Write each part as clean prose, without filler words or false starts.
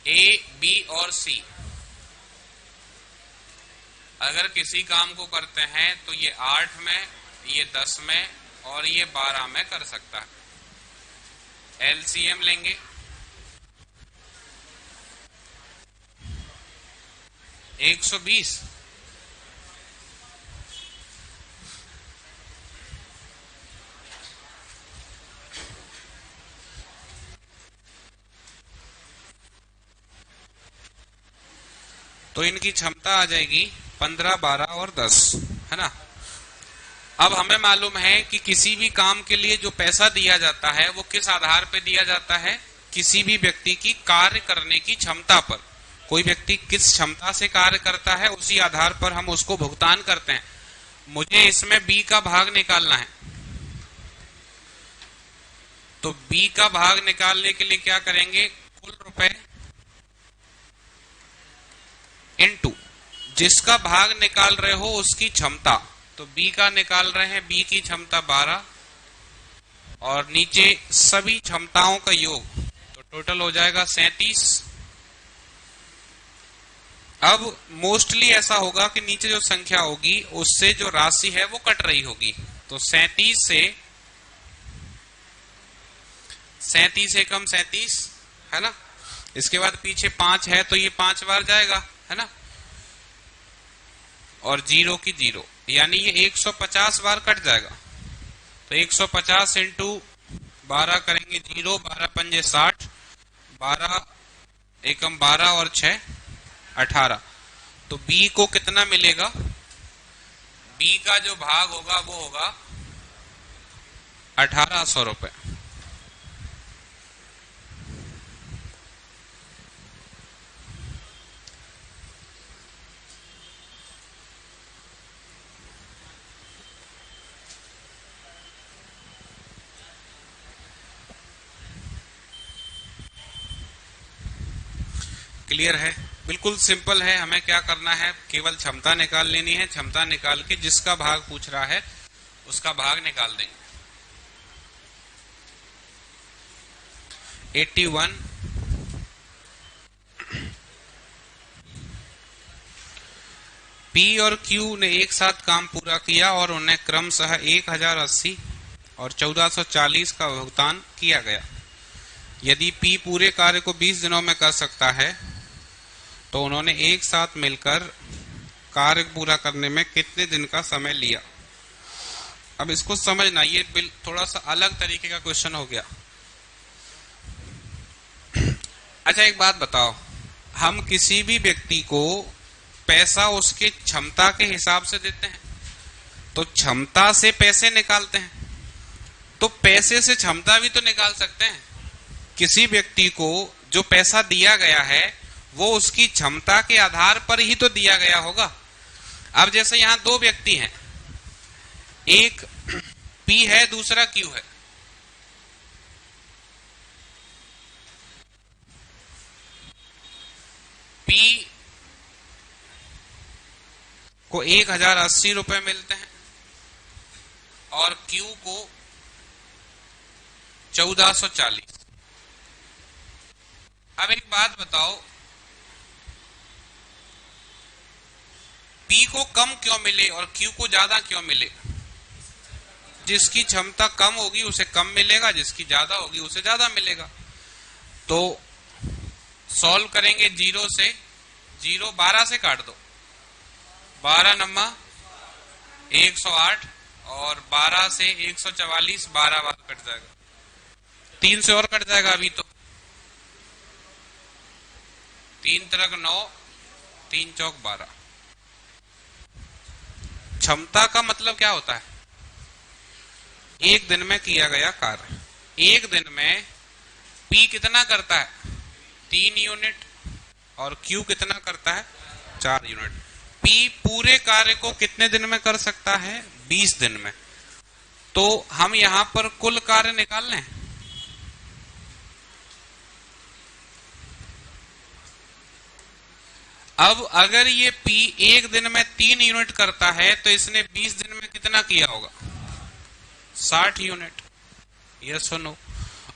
ए, B और सी अगर किसी काम को करते हैं तो ये 8 में, ये 10 में और ये 12 में कर सकता है। एलसीएम लेंगे, 120, तो इनकी क्षमता आ जाएगी 15, 12 और 10, है ना। अब हमें मालूम है कि किसी भी काम के लिए जो पैसा दिया जाता है वो किस आधार पर दिया जाता है, किसी भी व्यक्ति की कार्य करने की क्षमता पर। कोई व्यक्ति किस क्षमता से कार्य करता है उसी आधार पर हम उसको भुगतान करते हैं। मुझे इसमें बी का भाग निकालना है, तो बी का भाग निकालने के लिए क्या करेंगे, कुल रुपए इनटू जिसका भाग निकाल रहे हो उसकी क्षमता। तो बी का निकाल रहे हैं, बी की क्षमता 12 और नीचे सभी क्षमताओं का योग, तो टोटल हो जाएगा 37। अब मोस्टली ऐसा होगा कि नीचे जो संख्या होगी उससे जो राशि है वो कट रही होगी, तो 37 से 37 एकम 37, है ना। इसके बाद पीछे 5 है तो ये 5 बार जाएगा, है ना, और 0 की 0, यानी ये 150 बार कट जाएगा। तो 150 इंटू 12 करेंगे 0, 12 पंजे 60, 12 एकम 12 और 6 18। तो बी को कितना मिलेगा, बी का जो भाग होगा वो होगा 1800 रुपए। क्लियर है, बिल्कुल सिंपल है। हमें क्या करना है, केवल क्षमता निकाल लेनी है। क्षमता निकाल के जिसका भाग पूछ रहा है उसका भाग निकाल देंगे। 81 पी और क्यू ने एक साथ काम पूरा किया और उन्हें क्रमशः 1080 और 1440 का भुगतान किया गया। यदि पी पूरे कार्य को 20 दिनों में कर सकता है तो उन्होंने एक साथ मिलकर कार्य पूरा करने में कितने दिन का समय लिया। अब इसको समझना, ये थोड़ा सा अलग तरीके का क्वेश्चन हो गया। अच्छा एक बात बताओ, हम किसी भी व्यक्ति को पैसा उसके क्षमता के हिसाब से देते हैं, तो क्षमता से पैसे निकालते हैं, तो पैसे से क्षमता भी तो निकाल सकते हैं। किसी व्यक्ति को जो पैसा दिया गया है वो उसकी क्षमता के आधार पर ही तो दिया गया होगा। अब जैसे यहां दो व्यक्ति हैं, एक पी है दूसरा क्यू है, पी को 1080 रुपए मिलते हैं और क्यू को 1440। अब एक बात बताओ, पी को कम क्यों मिले और क्यू को ज्यादा क्यों मिले? जिसकी क्षमता कम होगी उसे कम मिलेगा, जिसकी ज्यादा होगी उसे ज्यादा मिलेगा। तो सॉल्व करेंगे 0 से 0, 12 से काट दो, 12 नम्मा 108 और 12 से 144, 12 बार कट जाएगा, 3 से और कट जाएगा अभी तो, 3 तरक 9, 3 चौक 12। क्षमता का मतलब क्या होता है? एक दिन में किया गया कार्य। एक दिन में P कितना करता है? 3 यूनिट और Q कितना करता है? 4 यूनिट। P पूरे कार्य को कितने दिन में कर सकता है? 20 दिन में। तो हम यहां पर कुल कार्य निकाल लें। अब अगर ये P एक दिन में 3 यूनिट करता है तो इसने 20 दिन में कितना किया होगा? 60 यूनिट। यस और नो?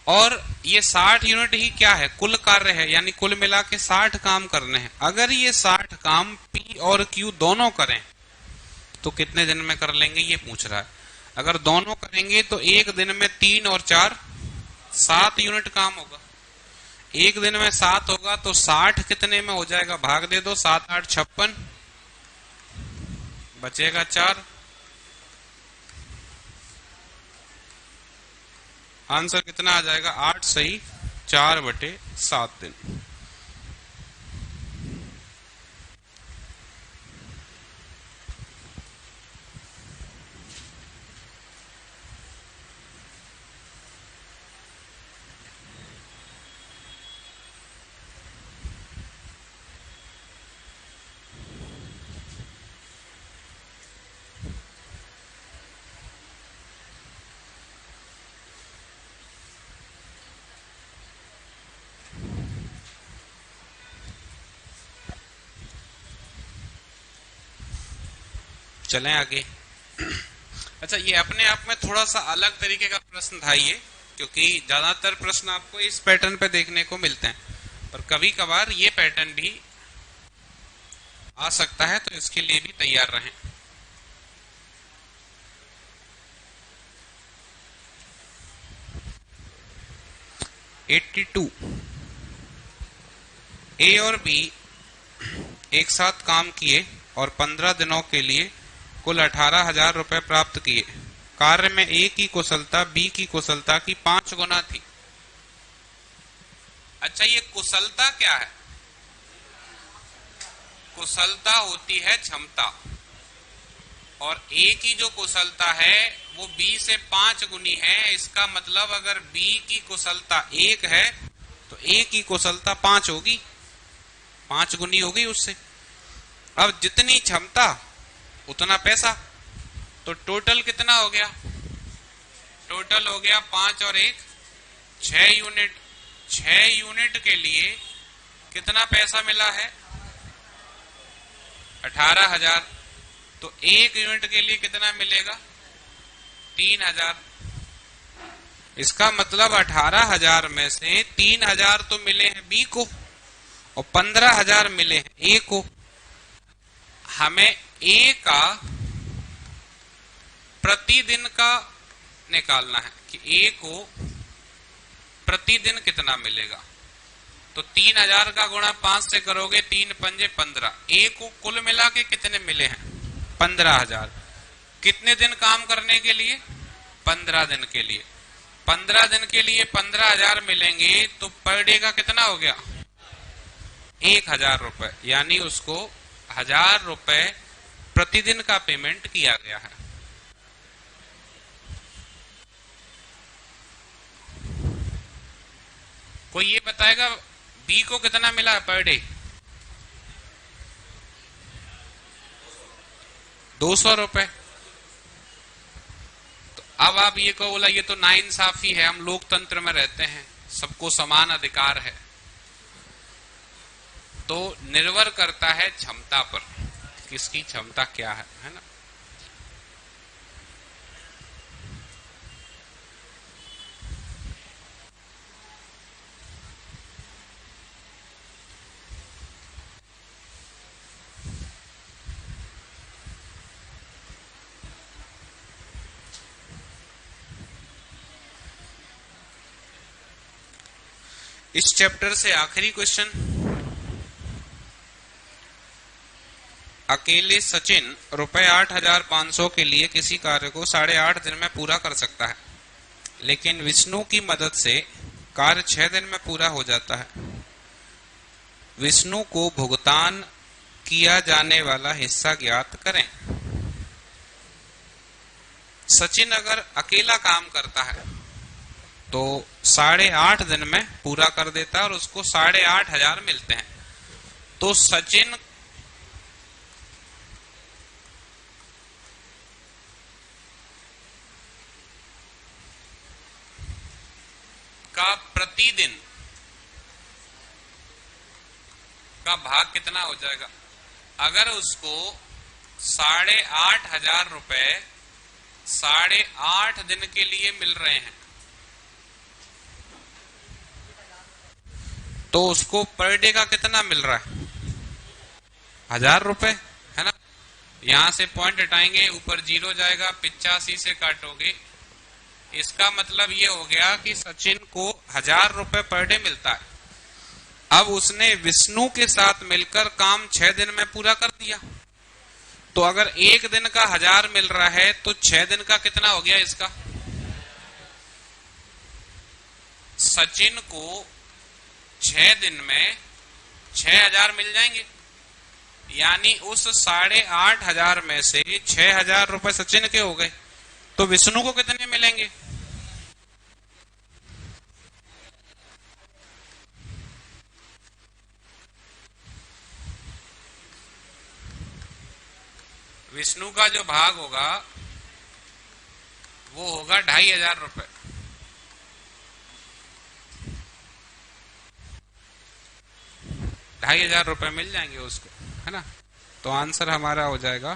और ये 60 यूनिट ही क्या है, कुल कार्य है, यानी कुल मिला के 60 काम करने हैं। अगर ये 60 काम P और Q दोनों करें तो कितने दिन में कर लेंगे, ये पूछ रहा है। अगर दोनों करेंगे तो एक दिन में 3 और 4 7 यूनिट काम होगा। एक दिन में 7 होगा तो 60 कितने में हो जाएगा, भाग दे दो, 7 8 56, बचेगा 4। आंसर कितना आ जाएगा, 8 सही 4/7 दिन। चलें आगे। अच्छा, ये अपने आप में थोड़ा सा अलग तरीके का प्रश्न था ये, क्योंकि ज्यादातर प्रश्न आपको इस पैटर्न पे देखने को मिलते हैं, पर कभी कभार ये पैटर्न भी आ सकता है, तो इसके लिए भी तैयार रहें। ए और बी एक साथ काम किए और 15 दिनों के लिए कुल 18,000 रुपए प्राप्त किए। कार्य में ए की कुशलता बी की कुशलता की 5 गुना थी। अच्छा, ये कुशलता क्या है, कुशलता होती है क्षमता, और ए की जो कुशलता है वो बी से 5 गुनी है। इसका मतलब अगर बी की कुशलता 1 है तो ए की कुशलता 5 होगी, 5 गुनी होगी उससे। अब जितनी क्षमता उतना पैसा, तो टोटल कितना हो गया, टोटल हो गया 5 और 1 6 यूनिट। 6 यूनिट के लिए कितना पैसा मिला है, 18,000। तो 1 यूनिट के लिए कितना मिलेगा, 3,000। इसका मतलब 18,000 में से 3,000 तो मिले हैं बी को और 15,000 मिले हैं ए को। हमें ए का प्रतिदिन का निकालना है कि ए को प्रतिदिन कितना मिलेगा। तो 3,000 का गुणा 5 से करोगे, 3 पंजे 15। ए को कुल मिला के कितने मिले हैं, 15,000। कितने दिन काम करने के लिए, 15 दिन के लिए। 15 दिन के लिए 15,000 मिलेंगे तो पर डे का कितना हो गया, 1,000 रुपए, यानी उसको 1,000 रुपए प्रतिदिन का पेमेंट किया गया है। कोई ये बताएगा बी को कितना मिला है पर डे, 200 रुपए। तो अब आप ये को बोला ये तो नाइंसाफी है, हम लोकतंत्र में रहते हैं, सबको समान अधिकार है। तो निर्भर करता है क्षमता पर, किसकी क्षमता क्या है ना। इस चैप्टर से आखिरी क्वेश्चन, अकेले सचिन रुपए 8,500 के लिए किसी कार्य को 8.5 दिन में पूरा कर सकता है, लेकिन विष्णु की मदद से कार्य 6 दिन में पूरा हो जाता है। विष्णु को भुगतान किया जाने वाला हिस्सा ज्ञात करें। सचिन अगर अकेला काम करता है तो 8.5 दिन में पूरा कर देता है और उसको 8,500 मिलते हैं। तो सचिन का प्रतिदिन का भाग कितना हो जाएगा। अगर उसको 8,500 रुपए 8.5 दिन के लिए मिल रहे हैं तो उसको पर डे का कितना मिल रहा है? 1000 रुपए, है ना। यहां से पॉइंट हटाएंगे, ऊपर 0 जाएगा, 85 से काटोगे, इसका मतलब ये हो गया कि सचिन को 1000 रुपए पर डे मिलता है। अब उसने विष्णु के साथ मिलकर काम 6 दिन में पूरा कर दिया, तो अगर एक दिन का 1000 मिल रहा है तो 6 दिन का कितना हो गया इसका? सचिन को 6 दिन में 6000 मिल जाएंगे, यानी उस 8500 में से 6000 रुपए सचिन के हो गए, तो विष्णु को कितने मिलेंगे? विष्णु का जो भाग होगा वो होगा 2500 रुपए। 2500 रुपए मिल जाएंगे उसको, है ना। तो आंसर हमारा हो जाएगा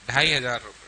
2500 रुपए।